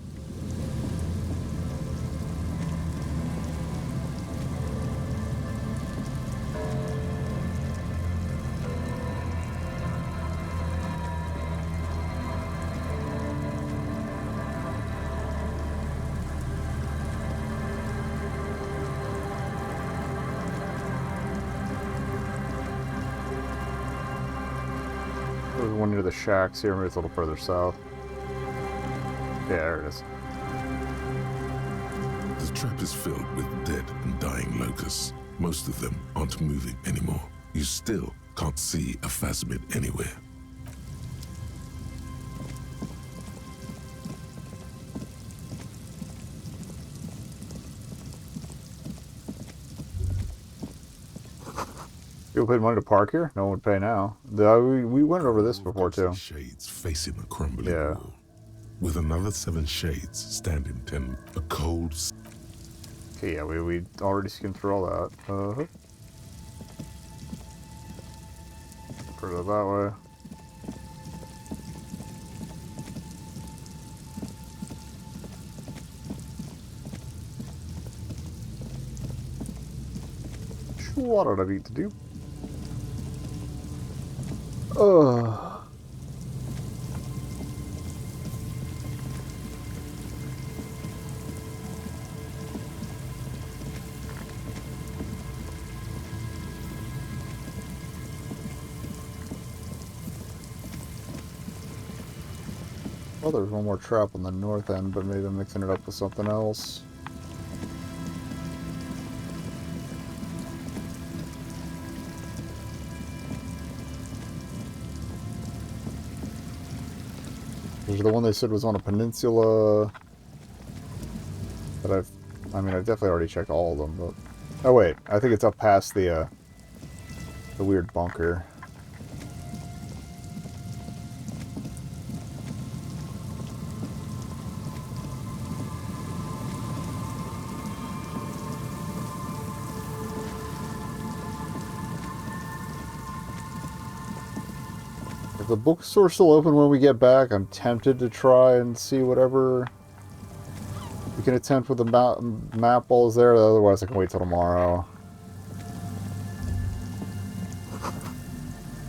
There's one near the shacks here. Maybe it's a little further south. Yeah, there it is. The trap is filled with dead and dying locusts. Most of them aren't moving anymore. You still can't see a phasmid anywhere. People paid money to park here? No one would pay now. We went over this before too. Shades facing a crumbling Yeah. wall. With another 7 shades standing 10. A cold. Okay, yeah, we already skimmed through all that. Put it that way. What did I need to do? Well, there's one more trap on the north end, but maybe I'm mixing it up with something else. There's the one they said was on a peninsula. But I've definitely already checked all of them, but... Oh wait, I think it's up past the weird bunker. If the bookstore's still open when we get back, I'm tempted to try and see whatever we can attempt with the map while it's there. Otherwise, I can wait till tomorrow.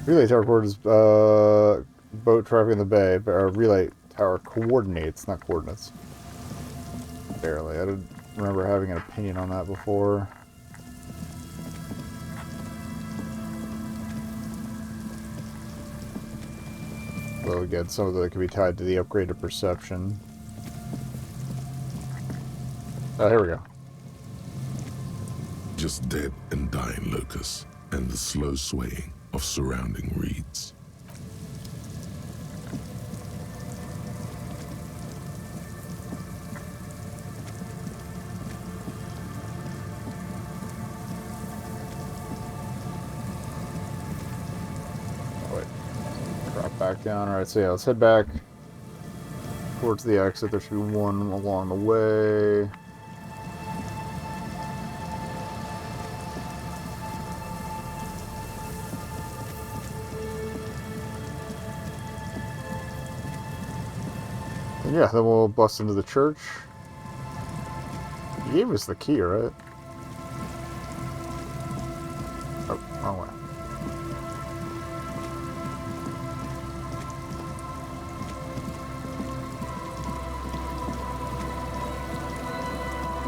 Relay tower coordinates, boat traffic in the bay, relay tower coordinates, not coordinates. Barely. I didn't remember having an opinion on that before. So again, some of that could be tied to the upgraded perception. Oh, here we go. Just dead and dying locusts, and the slow swaying of surrounding reeds. Back down. Alright, so yeah, let's head back towards the exit. There should be one along the way. And yeah, then we'll bust into the church. He gave us the key, right? Oh, wrong way.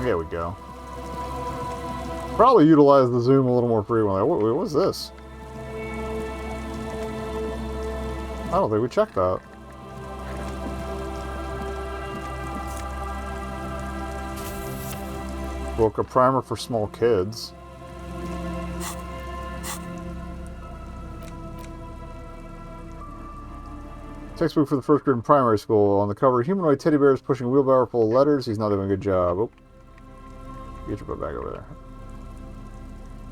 There we go. Probably utilize the zoom a little more frequently. What was this? I don't think we checked that. Book a primer for small kids. Textbook for the first grade in primary school. On the cover, humanoid teddy bear is pushing a wheelbarrow full of letters. He's not doing a good job. Oh. Get your butt back over there.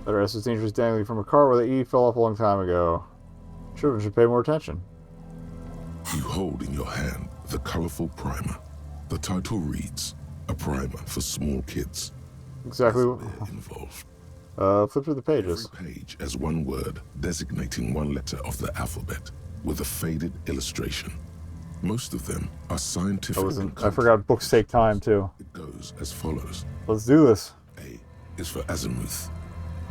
Letter S is dangerous, dangling from a car where the E fell off a long time ago. Children should pay more attention. You hold in your hand the colorful primer. The title reads, "A primer for small kids." Exactly. Involved. Flip through the pages. Every page has one word designating one letter of the alphabet with a faded illustration. Most of them are scientific. I forgot books take time too. It goes as follows. Let's do this. A is for azimuth.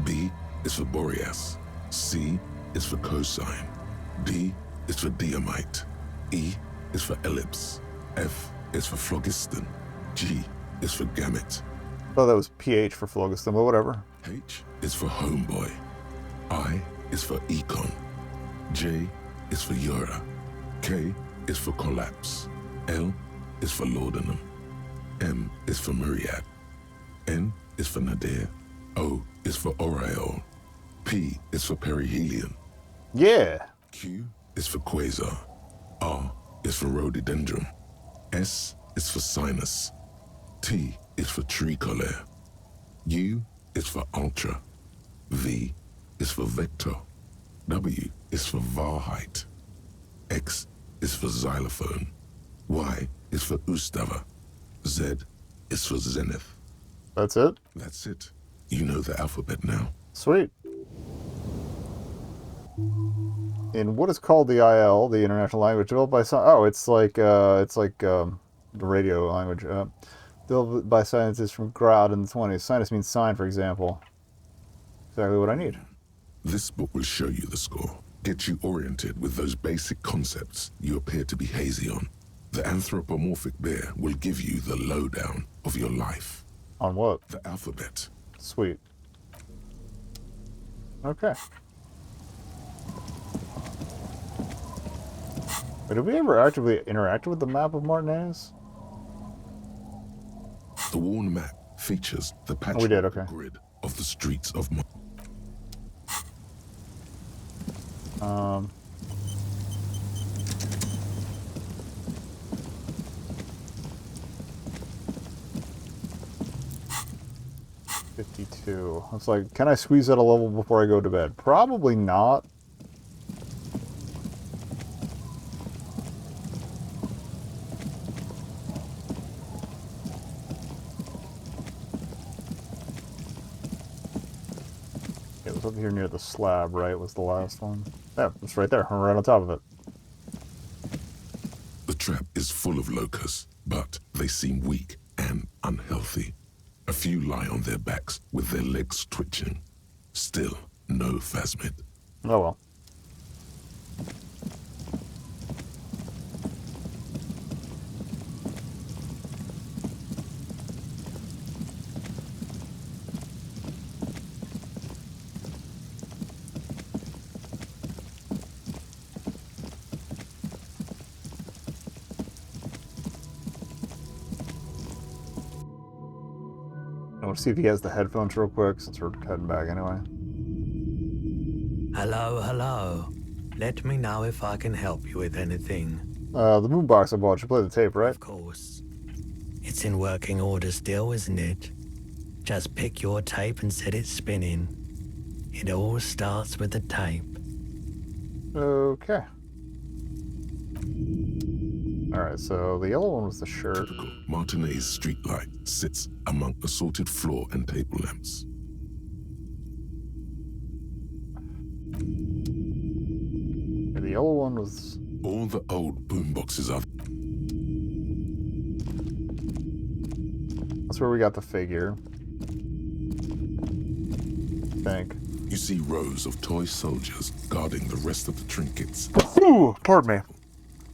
B is for Boreas. C is for cosine. D is for diamite. E is for ellipse. F is for phlogiston. G is for gamete. Oh, that was PH for phlogiston, but whatever. H is for homeboy. I is for econ. J is for Yura. K is for collapse. L is for laudanum. M is for myriad. N is for nadir. O is for aureole. P is for perihelion. Yeah. Q is for quasar. R is for rhododendron. S is for sinus. T is for tricolor. U is for ultra. V is for vector. W is for Wahrheit. X is for xylophone. Y is for Ustava. Z is for zenith. That's it? That's it. You know the alphabet now. Sweet. In what is called the IL, the international language developed by it's like the radio language developed by scientists from Grad in the 20s. Sinus means sign, for example. Exactly what I need. This book will show you the score, get you oriented with those basic concepts you appear to be hazy on. The anthropomorphic bear will give you the lowdown of your life. On what? The alphabet. Sweet. Okay. But did we ever actively interact with the map of Martinez? The worn map features the patchwork we did, okay. grid of the streets of Martinez. 52. It's like, can I squeeze out a level before I go to bed? Probably not. It was up here near the slab, right? Was the last one? Yeah, it's right there. Right on top of it. The trap is full of locusts, but they seem weak and unhealthy. A few lie on their backs with their legs twitching. Still, no phasmid. Oh well. I want to see if he has the headphones real quick since we're heading back anyway. Hello, hello. Let me know if I can help you with anything. The moon box I bought, you play the tape, right? Of course. It's in working order still, isn't it? Just pick your tape and set it spinning. It all starts with the tape. Okay. Alright, so the yellow one was the shirt. Typical Martinez streetlight sits among assorted floor and table lamps. And the yellow one was... All the old boomboxes are... That's where we got the figure. I think. You see rows of toy soldiers guarding the rest of the trinkets. Ooh, pardon me.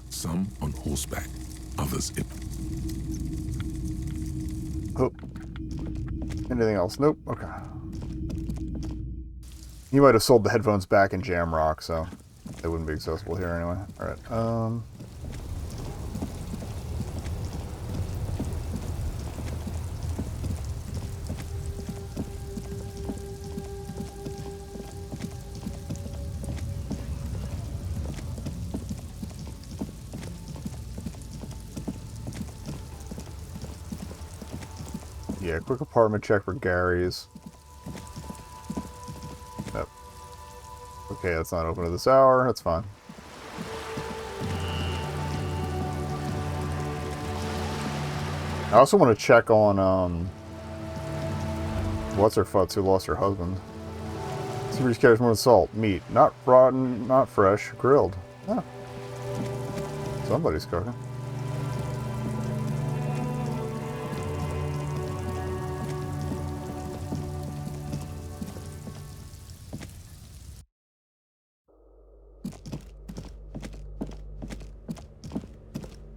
Some on horseback, others in... Oh. Anything else? Nope. Okay. You might have sold the headphones back in Jamrock, so they wouldn't be accessible here anyway. Alright, yeah, quick apartment check for Gary's. Yep. Okay, that's not open at this hour. That's fine. I also want to check on, what's-her-futz who lost her husband. See if he carries more than salt. Meat. Not rotten, not fresh. Grilled. Huh. Somebody's cooking.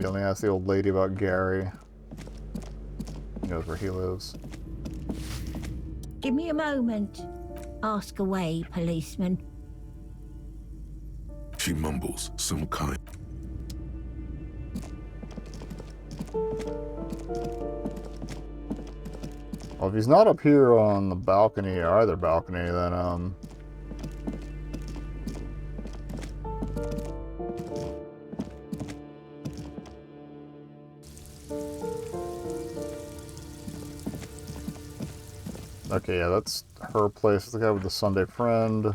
You only ask the old lady about Gary. He knows where he lives. Give me a moment. Ask away, policeman. She mumbles some kind. Well, if he's not up here on the balcony, either balcony, then, okay, yeah, that's her place. It's the guy with the Sunday friend.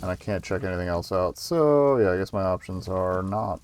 And I can't check anything else out. So, yeah, I guess my options are not